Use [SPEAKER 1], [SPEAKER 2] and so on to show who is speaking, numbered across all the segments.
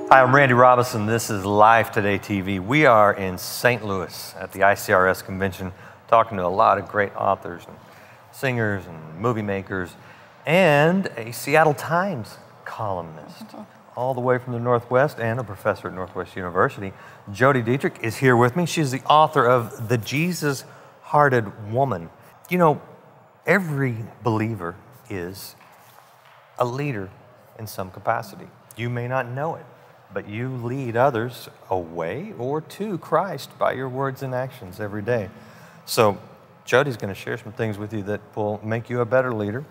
[SPEAKER 1] Hi, I'm Randy Robison. This is Live Today TV. We are in St. Louis at the ICRS convention talking to a lot of great authors and singers and movie makers and a Seattle Times columnist all the way from the Northwest and a professor at Northwest University. Jodi Detrick is here with me. She's the author of The Jesus-Hearted Woman. You know, every believer is a leader in some capacity. You may not know it, but you lead others away or to Christ by your words and actions every day. So Jodi's going to share some things with you that will make you a better leader,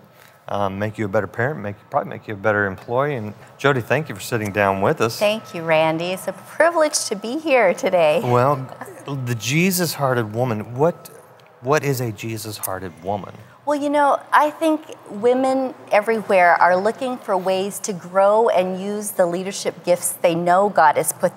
[SPEAKER 1] make you a better parent, probably make you a better employee. And Jodi, thank you for sitting down with us.
[SPEAKER 2] Thank you, Randy. It's a privilege to be here today.
[SPEAKER 1] Well, the Jesus-hearted woman, what is a Jesus-hearted woman?
[SPEAKER 2] Well, you know, I think women everywhere are looking for ways to grow and use the leadership gifts they know God has put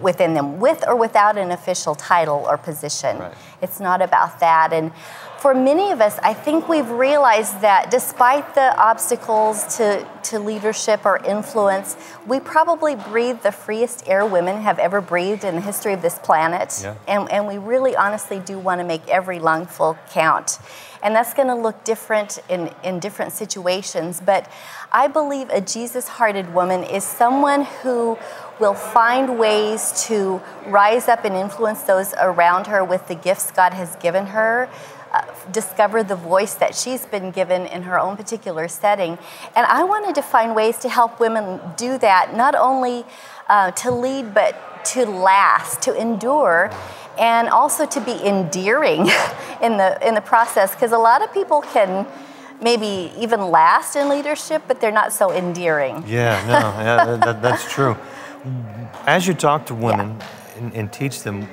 [SPEAKER 2] within them, with or without an official title or position.
[SPEAKER 1] Right.
[SPEAKER 2] It's not about that. And for many of us, I think we've realized that despite the obstacles to leadership or influence, we probably breathe the freest air women have ever breathed in the history of this planet.
[SPEAKER 1] Yeah.
[SPEAKER 2] And we really honestly do want to make every lungful count. And that's going to look different in different situations. But I believe a Jesus-hearted woman is someone who will find ways to rise up and influence those around her with the gifts God has given her, discover the voice that she's been given in her own particular setting. And I wanted to find ways to help women do that, not only to lead, but to last, to endure, and also to be endearing in the process, because a lot of people can maybe even last in leadership, but they're not so endearing.
[SPEAKER 1] That's true. As you talk to women and teach them,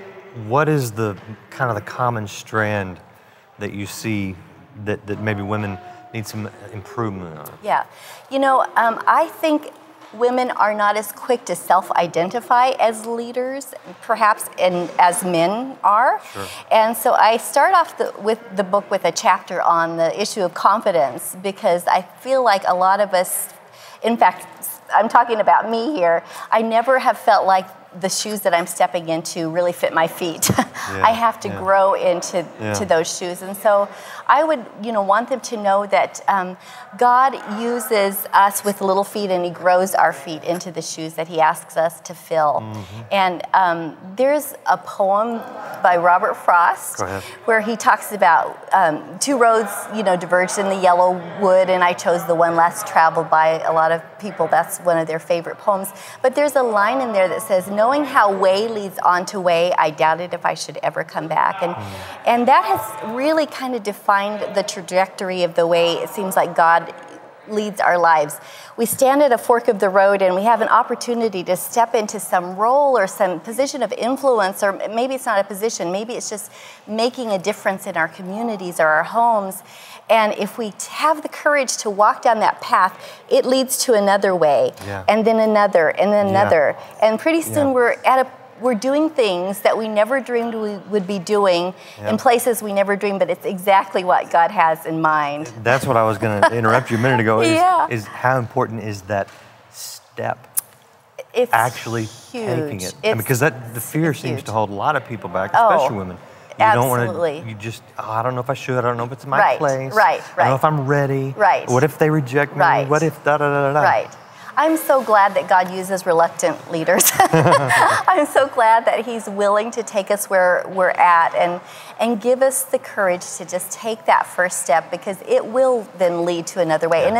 [SPEAKER 1] what is the kind of the common strand that you see that maybe women need some improvement on?
[SPEAKER 2] Yeah, you know, I think women are not as quick to self-identify as leaders, perhaps, as men are.
[SPEAKER 1] Sure.
[SPEAKER 2] And so I start off with the book with a chapter on the issue of confidence, because I feel like a lot of us, in fact, I'm talking about me here, I never have felt like the shoes that I'm stepping into really fit my feet. I have to grow into those shoes. And so I would, want them to know that God uses us with little feet, and He grows our feet into the shoes that He asks us to fill. And there's a poem by Robert Frost where he talks about two roads, diverged in the yellow wood, and I chose the one less traveled by. A lot of people, that's one of their favorite poems. But there's a line in there that says, knowing how way leads on to way, I doubted if I should ever come back. And that has really kind of defined the trajectory of the way it seems like God leads our lives. We stand at a fork of the road and we have an opportunity to step into some role or some position of influence, or maybe it's not a position, maybe it's just making a difference in our communities or our homes. And if we have the courage to walk down that path, it leads to another way, and then another, and then another. And pretty soon we're doing things that we never dreamed we would be doing in places we never dreamed, but it's exactly what God has in mind.
[SPEAKER 1] That's what I was going to interrupt you a minute ago, is how important is that step?
[SPEAKER 2] It's
[SPEAKER 1] actually
[SPEAKER 2] huge.
[SPEAKER 1] Taking it. Because the fear seems to hold a lot of people back, especially women. You
[SPEAKER 2] Absolutely.
[SPEAKER 1] don't want to, you just, I don't know if I should, I don't know if it's my place.
[SPEAKER 2] Right.
[SPEAKER 1] I don't know if I'm ready.
[SPEAKER 2] Right.
[SPEAKER 1] What if they reject me? What if da-da-da-da-da?
[SPEAKER 2] Right. I'm so glad that God uses reluctant leaders. I'm so glad that He's willing to take us where we're at and give us the courage to just take that first step, because it will then lead to another way. And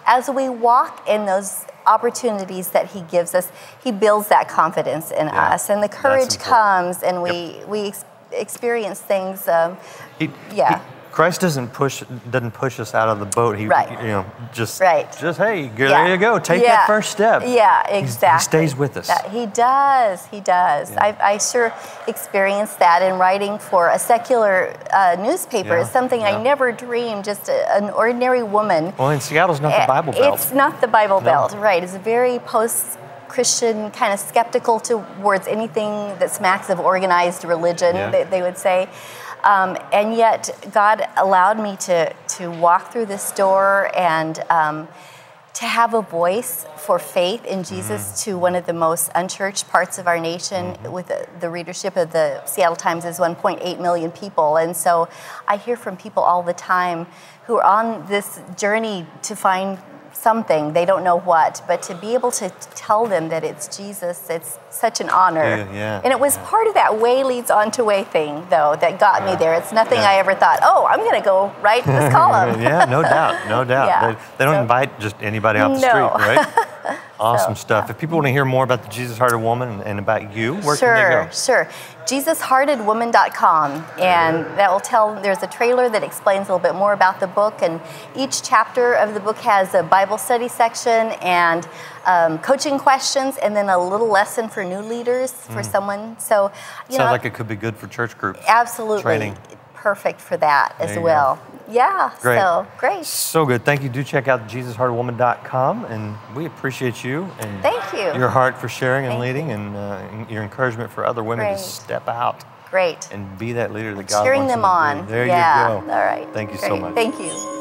[SPEAKER 2] as we walk in those opportunities that He gives us, He builds that confidence in us, and the courage comes, and we experience things.
[SPEAKER 1] Christ doesn't push us out of the boat. He, just hey, there you go. Take that first step.
[SPEAKER 2] Yeah, exactly.
[SPEAKER 1] He stays with us.
[SPEAKER 2] He does. Yeah. I sure experienced that in writing for a secular newspaper. It's something I never dreamed. Just an ordinary woman.
[SPEAKER 1] Well, and Seattle's not the Bible Belt.
[SPEAKER 2] It's not the Bible Belt, right? It's a very Christian, kind of skeptical towards anything that smacks of organized religion, they would say. And yet God allowed me to walk through this door and to have a voice for faith in Jesus to one of the most unchurched parts of our nation. With the readership of the Seattle Times is 1.8 million people. And so I hear from people all the time who are on this journey to find something, they don't know what, but to be able to tell them that it's Jesus, it's such an honor. And it was part of that way leads on to way thing, though, that got me there. It's nothing I ever thought, oh, I'm going to go write this column.
[SPEAKER 1] No doubt, no doubt. They don't invite just anybody off the street, right? Awesome stuff. If people want to hear more about the Jesus-Hearted Woman and about you, where can they go?
[SPEAKER 2] Sure. JesusHeartedWoman.com, and that will tell, there's a trailer that explains a little bit more about the book, and each chapter of the book has a Bible study section and coaching questions, and then a little lesson for new leaders for someone. So,
[SPEAKER 1] Sounds like it could be good for church groups.
[SPEAKER 2] Absolutely.
[SPEAKER 1] Training.
[SPEAKER 2] Perfect for that as well. Yeah,
[SPEAKER 1] great.
[SPEAKER 2] So great.
[SPEAKER 1] So good. Thank you. Do check out JesusHeartedWoman.com, and we appreciate you and
[SPEAKER 2] thank you.
[SPEAKER 1] Your heart for sharing and leading, and your encouragement for other women to step out.
[SPEAKER 2] Great.
[SPEAKER 1] And be that leader that God
[SPEAKER 2] Cheering
[SPEAKER 1] wants
[SPEAKER 2] them on.
[SPEAKER 1] There you go.
[SPEAKER 2] All right.
[SPEAKER 1] Thank you so much.
[SPEAKER 2] Thank you.